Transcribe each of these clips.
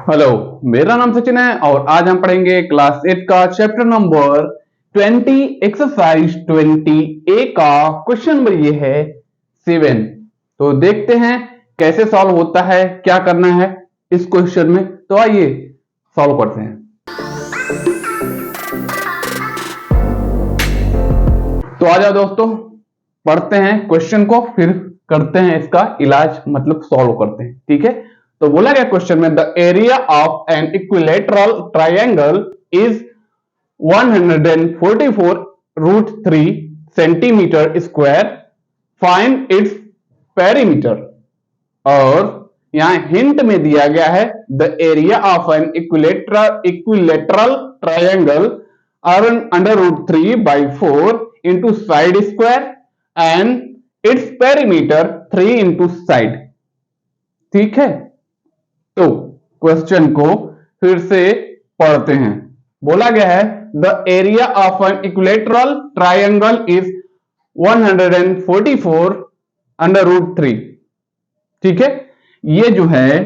Hello, मेरा नाम सचिन है और आज हम पढ़ेंगे क्लास 8 का चैप्टर नंबर 20 एक्सरसाइज 20 ए का क्वेश्चन नंबर ये है 7। तो देखते हैं कैसे सॉल्व होता है, क्या करना है इस क्वेश्चन में। तो आइए सॉल्व करते हैं। तो आ जाओ दोस्तों, पढ़ते हैं क्वेश्चन को, फिर करते हैं इसका इलाज, मतलब सॉल्व करते हैं। ठीक है, तो बोला गया क्वेश्चन में the area of an equilateral triangle is 144√3 centimetre square, find its perimeter. और यहां हिंट में दिया गया है the area of an equilateral triangle √3/4 into side square and its perimeter 3 into side। ठीक है, तो क्वेश्चन को फिर से पढ़ते हैं। बोला गया है the area of an equilateral triangle is 144√3। ठीक है, ये जो है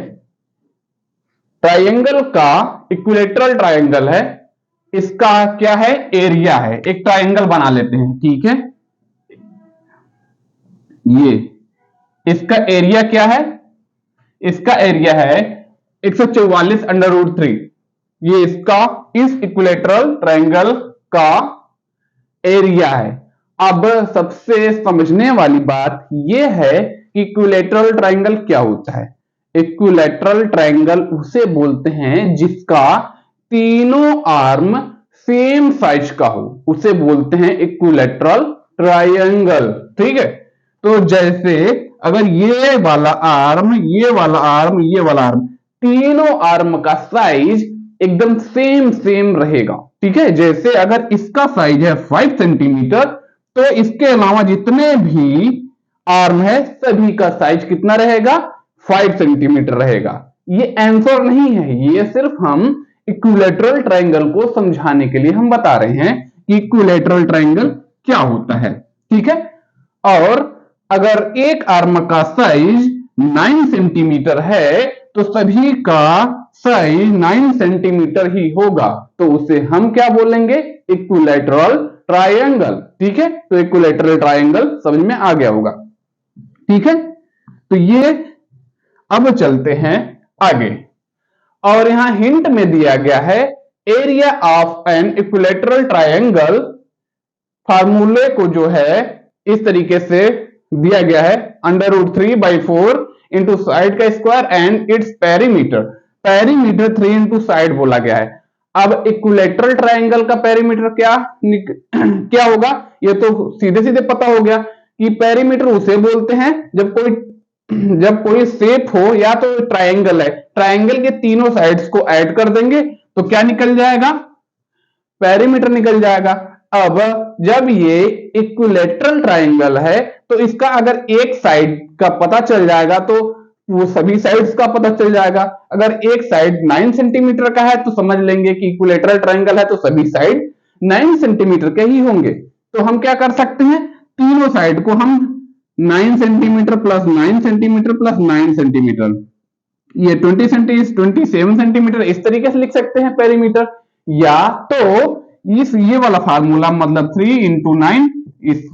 ट्रायंगल का इक्विलेटरल ट्रायंगल है, इसका क्या है, एरिया है। एक ट्रायंगल बना लेते हैं। ठीक है, ये इसका एरिया क्या है, इसका एरिया है 144√3। ये इसका इस इक्विलेटरल ट्रायंगल का एरिया है। अब सबसे समझने वाली बात यह है कि इक्विलेटरल ट्रायंगल क्या होता है। इक्विलेटरल ट्रायंगल उसे बोलते हैं जिसका तीनों आर्म सेम साइज का हो, उसे बोलते हैं इक्विलेटरल ट्रायंगल। ठीक है, तो जैसे अगर ये वाला आर्म, ये वाला आर्म, ये वाला आर्म, तीनों आर्म का साइज एकदम सेम रहेगा। ठीक है, जैसे अगर इसका साइज है 5 सेंटीमीटर, तो इसके अलावा जितने भी आर्म है सभी का साइज कितना रहेगा, 5 सेंटीमीटर रहेगा। ये आंसर नहीं है, ये सिर्फ हम इक्विलेटरल ट्रायंगल को समझाने के लिए हम बता रहे हैं कि इक्विलेटरल ट्रायंगल क्या होता है। ठीक है, और अगर एक आर्म का साइज 9 सेंटीमीटर है तो सभी का साइज 9 सेंटीमीटर ही होगा, तो उसे हम क्या बोलेंगे, इक्विलेटरल ट्रायंगल। ठीक है, तो इक्विलेटरल ट्रायंगल समझ में आ गया होगा। ठीक है, तो ये अब चलते हैं आगे, और यहां हिंट में दिया गया है area of an equilateral triangle. फार्मूले को जो है इस तरीके से दिया गया है, √3/4 इंटू साइड का square and its perimeter. Perimeter 3 into side बोला गया है। अब इक्विलेटरल ट्रायंगल का पेरीमीटर क्या क्या होगा, ये तो सीधे सीधे पता हो गया कि पेरीमीटर उसे बोलते हैं जब कोई शेप हो या तो ट्रायंगल है, ट्रायंगल के तीनों साइड्स को ऐड कर देंगे तो क्या निकल जाएगा, पेरीमीटर निकल जाएगा। अब जब ये इक्विलेटरल ट्रायंगल है तो इसका अगर एक साइड का पता चल जाएगा तो वो सभी साइड्स का पता चल जाएगा। अगर एक साइड 9 सेंटीमीटर का है तो समझ लेंगे कि इक्विलेटरल ट्रायंगल है तो सभी साइड 9 सेंटीमीटर के ही होंगे। तो हम क्या कर सकते हैं, तीनों साइड को हम 9 centimetre plus 9 centimetre plus 9 centimetre, ये 27 सेंटीमीटर इस तरीके से लिख सकते हैं पेरीमीटर। या तो ये वाला फार्मूला, मतलब 3 इंटू 9, इस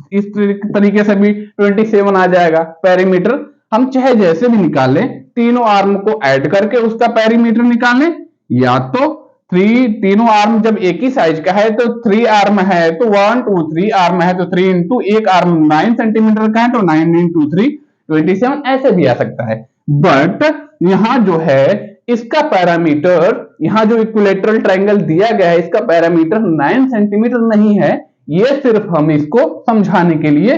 तरीके से भी 27 आ जाएगा पेरीमीटर। हम चाहे जैसे भी निकालें, तीनों आर्म को ऐड करके उसका पेरीमीटर निकालें, या तो तीनों आर्म जब एक ही साइज का है तो 3 आर्म है तो 1 2 3 आर्म है तो 3 इंटू एक आर्म 9 सेंटीमीटर का है तो 9 इंटू 3 27, ऐसे भी आ सकता है। बट यहां जो है इसका पैरामीटर, यहां जो इक्विलेटरल ट्रायंगल दिया गया है इसका पैरामीटर 9 सेंटीमीटर नहीं है, ये सिर्फ हम इसको समझाने के लिए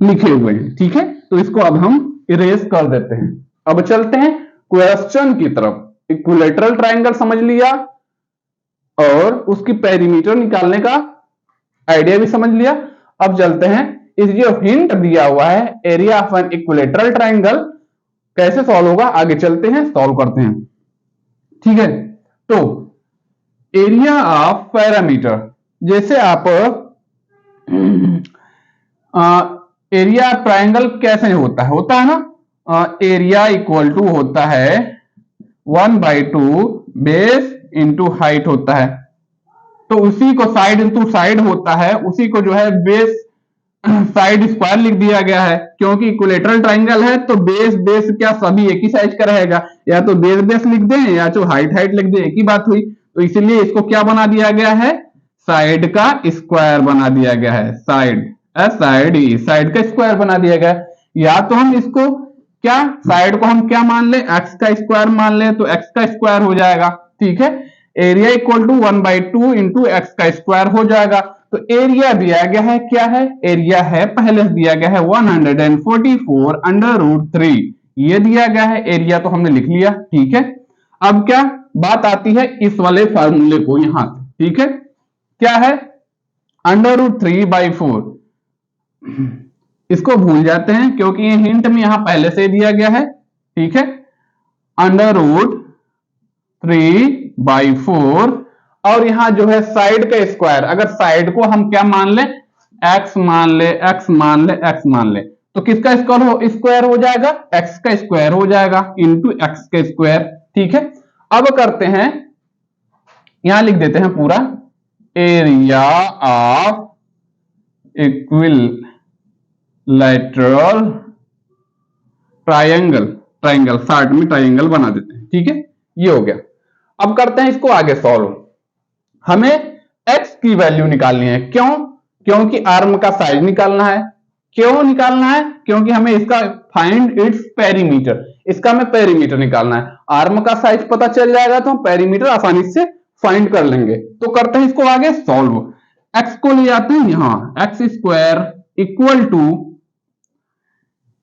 लिखे हुए हैं। ठीक है, तो इसको अब हम इरेज कर देते हैं। अब चलते हैं क्वेश्चन की तरफ। इक्विलेटरल ट्रायंगल समझ लिया और उसकी पेरीमीटर निकालने का आइडिया भी समझ लिया। अब चलते हैं, इस जो हिंट दिया हुआ है area of an equilateral triangle कैसे सॉल्व होगा, आगे चलते हैं सॉल्व करते हैं। ठीक है, तो एरिया ऑफ पैरामीटर, जैसे आप एरिया ट्रायंगल कैसे होता है ना, एरिया इक्वल टू होता है 1/2 बेस इंटू हाइट होता है। तो उसी को साइड इंटू साइड होता है, उसी को जो है बेस साइड स्क्वायर लिख दिया गया है, क्योंकि इक्विलेटरल ट्राइंगल है तो बेस बेस क्या सभी एक ही साइज का रहेगा, या तो बेस बेस लिख दें या तो हाइट हाइट लिख दें, एक ही बात हुई। तो इसीलिए इसको क्या बना दिया गया है, साइड का स्क्वायर बना दिया गया है, साइड का स्क्वायर बना दिया गया है। या तो हम इसको क्या, साइड को हम क्या मान ले, एक्स का स्क्वायर मान ले, तो एक्स का स्क्वायर हो जाएगा, ठीक है। Area equal to 1/2 into x का स्क्वायर हो जाएगा। तो एरिया दिया गया है, क्या है, एरिया है पहले से दिया गया है 144 अंडर रूट 3, ये दिया गया है एरिया, तो हमने लिख लिया, ठीक है। अब क्या बात आती है इस वाले फार्मूले को यहां से, ठीक है, क्या है, अंडर रूट 3/4, इसको भूल जाते हैं क्योंकि ये हिंट में यहां पहले से दिया गया है, ठीक है। अंडर रूट 3/4 और यहां जो है साइड का स्क्वायर, अगर साइड को हम क्या मान ले, एक्स मान ले, एक्स मान ले, एक्स मान ले, तो किसका स्क्वायर हो जाएगा, एक्स का स्क्वायर हो जाएगा इंटू एक्स का स्क्वायर, ठीक है। अब करते हैं, यहां लिख देते हैं पूरा, area of equilateral triangle short में ट्राइंगल बना देते हैं, ठीक है, ये हो गया। अब करते हैं इसको आगे सॉल्व। हमें x की वैल्यू निकालनी है, क्यों, क्योंकि आर्म का साइज निकालना है। क्यों निकालना है, क्योंकि हमें इसका फाइंड इट्स पेरीमीटर, इसका हमें पेरीमीटर निकालना है। आर्म का साइज पता चल जाएगा तो हम पेरीमीटर आसानी से फाइंड कर लेंगे। तो करते हैं इसको आगे सॉल्व। x को ले जाते हैं यहां, x square equal to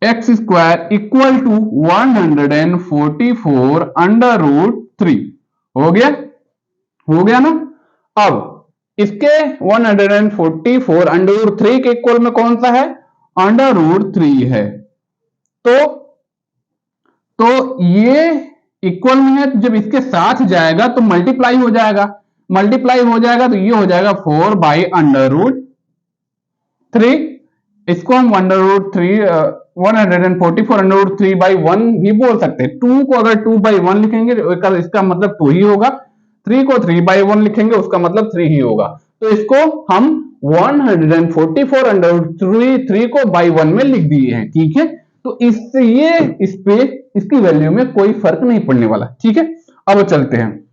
144 under root 3, हो गया ना। अब इसके 144 अंडर रूट 3 के इक्वल में कौन सा है, अंडर रूट 3 है। तो ये इक्वल में है, जब इसके साथ जाएगा तो मल्टीप्लाई हो जाएगा, तो ये हो जाएगा 4/√3। इसको हम 144 अंडर रूट 3/1 भी बोल सकते हैं। 2 को अगर 2/1 लिखेंगे इसका मतलब 2 ही होगा, 3 को 3/1 लिखेंगे उसका मतलब 3 ही होगा। तो इसको हम 144 अंडर रूट 3 को बाई 1 में लिख दिए हैं, ठीक है। तो इससे ये इस पे इसकी वैल्यू में कोई फर्क नहीं पड़ने वाला, ठीक है। अब चलते हैं,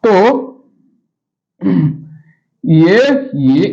तो ये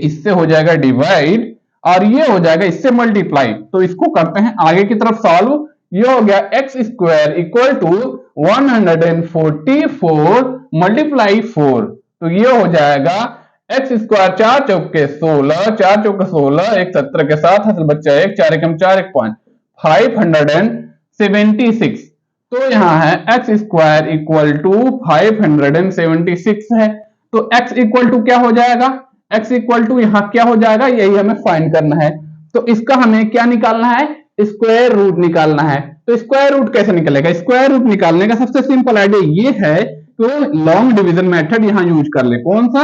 इससे हो जाएगा डिवाइड और ये हो जाएगा इससे मल्टीप्लाई। तो इसको करते हैं आगे की तरफ सॉल्व। ये हो गया x square equal to 144 multiply 4, तो ये हो जाएगा एक्स स्क्वायर 4 चौके 16, 4 चौके 16, 1 17 के साथ हासिल बच्चा 1, 4 एकम 4, 1 5, 576। तो यहां है एक्स स्क्वायर इक्वल टू 576 है। तो x इक्वल टू क्या हो जाएगा, x इक्वल टू यहां क्या हो जाएगा, यही हमें फाइंड करना है। तो इसका हमें क्या निकालना है, स्क्वायर रूट निकालना है। तो स्क्वायर रूट कैसे निकलेगा, स्क्वायर रूट निकालने का सबसे सिंपल आइडिया ये है तो लॉन्ग डिवीजन मेथड यहां यूज कर ले। कौन सा,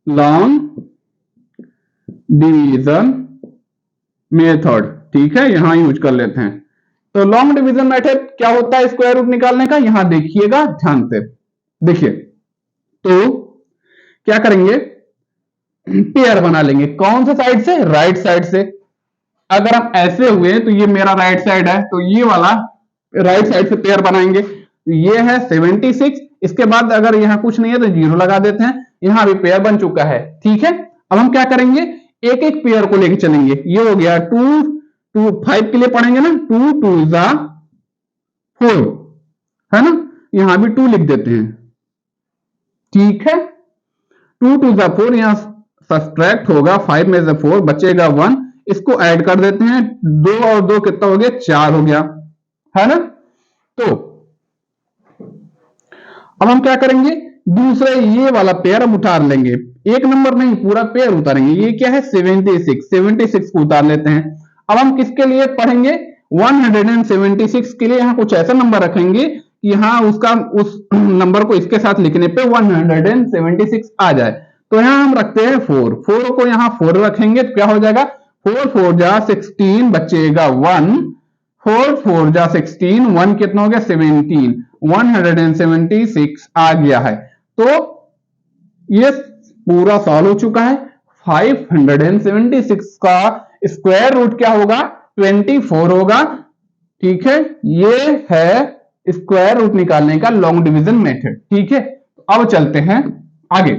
लॉन्ग डिवीजन मेथड, ठीक है, यहां यूज कर लेते हैं। तो लॉन्ग डिवीजन मेथड क्या होता है स्क्वायर रूट निकालने का, यहां देखिएगा ध्यान से, देखिए। तो क्या करेंगे, पेयर बना लेंगे, कौन से साइड से, राइट साइड से। अगर हम ऐसे हुए तो ये मेरा राइट साइड है, तो ये वाला राइट साइड से पेयर बनाएंगे। ये है 76, इसके बाद अगर यहां कुछ नहीं है तो 0 लगा देते हैं, यहां भी पेयर बन चुका है, ठीक है। अब हम क्या करेंगे, एक एक पेयर को लेके चलेंगे। ये हो गया 2 5 के लिए पढ़ेंगे ना, 2 2 जा 4 है ना, यहां भी 2 लिख देते हैं, ठीक है। 2 2 जा 4, यहां सब्ट्रैक्ट होगा, 5 में से 4 बचेगा 1, इसको ऐड कर देते हैं, 2 और 2 कितना हो गया, 4 हो गया, है ना। तो अब हम क्या करेंगे, दूसरे ये वाला पेयर हम उतार लेंगे, एक नंबर नहीं पूरा पेयर उतारेंगे। ये क्या है 76 को उतार लेते हैं। अब हम किसके लिए पढ़ेंगे, 176 के लिए यहां कुछ ऐसा नंबर रखेंगे कि यहां उसका उस नंबर को इसके साथ लिखने पे 176 आ जाए। तो यहां हम रखते हैं 4 को यहां 4 रखेंगे तो क्या हो जाएगा, 4 4 जा 16 बचेगा 1, 4 4 जा 16, 1 कितना हो गया 17, 176 आ गया है। तो ये पूरा सॉल्व हो चुका है। 576 का स्क्वायर रूट क्या होगा 24 होगा। ठीक है, ये है स्क्वायर रूट निकालने का लॉन्ग डिवीजन मेथड। ठीक है, अब चलते हैं आगे।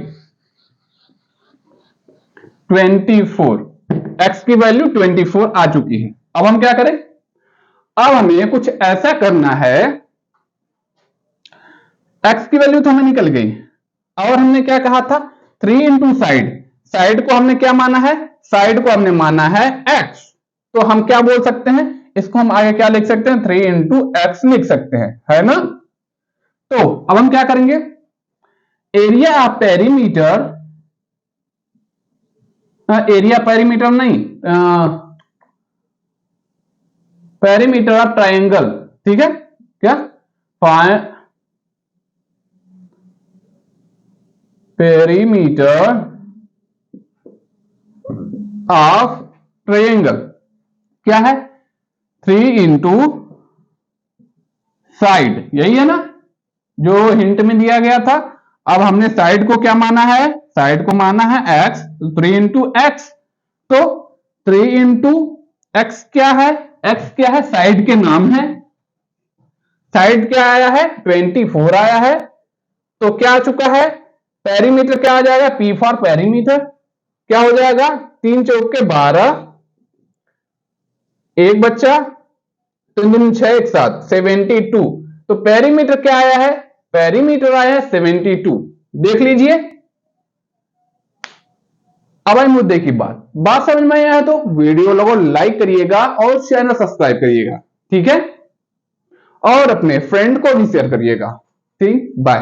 24, x की वैल्यू 24 आ चुकी है। अब हम क्या करें, अब हमें कुछ ऐसा करना है, x की वैल्यू तो हमें निकल गई और हमने क्या कहा था 3 इंटू साइड, साइड को हमने क्या माना है, साइड को हमने माना है x। तो हम क्या बोल सकते हैं, इसको हम आगे क्या लिख सकते हैं 3 इंटू एक्स लिख सकते हैं, है ना। तो अब हम क्या करेंगे, area of perimeter, area perimeter नहीं, पेरीमीटर ऑफ ट्राइंगल। ठीक है, क्या पेरीमीटर ऑफ ट्राइंगल क्या है 3 इंटू साइड, यही है ना जो हिंट में दिया गया था। अब हमने साइड को क्या माना है, साइड को माना है x, 3 इंटू एक्स। तो 3 इंटू एक्स क्या है, x क्या है साइड के नाम है, साइड क्या आया है 24 आया है। तो क्या आ चुका है, पेरीमीटर क्या आ जाएगा, P फॉर पेरीमीटर क्या हो जाएगा 3 चौके 12, एक बच्चा 3 दूनी 6 एक साथ 72। तो पेरीमीटर क्या आया है, पेरीमीटर आया है 72। देख लीजिए। अब आई मुद्दे की बात समझ में आया है तो वीडियो लोगों लाइक करिएगा और चैनल सब्सक्राइब करिएगा। ठीक है, और अपने फ्रेंड को भी शेयर करिएगा। ठीक, बाय।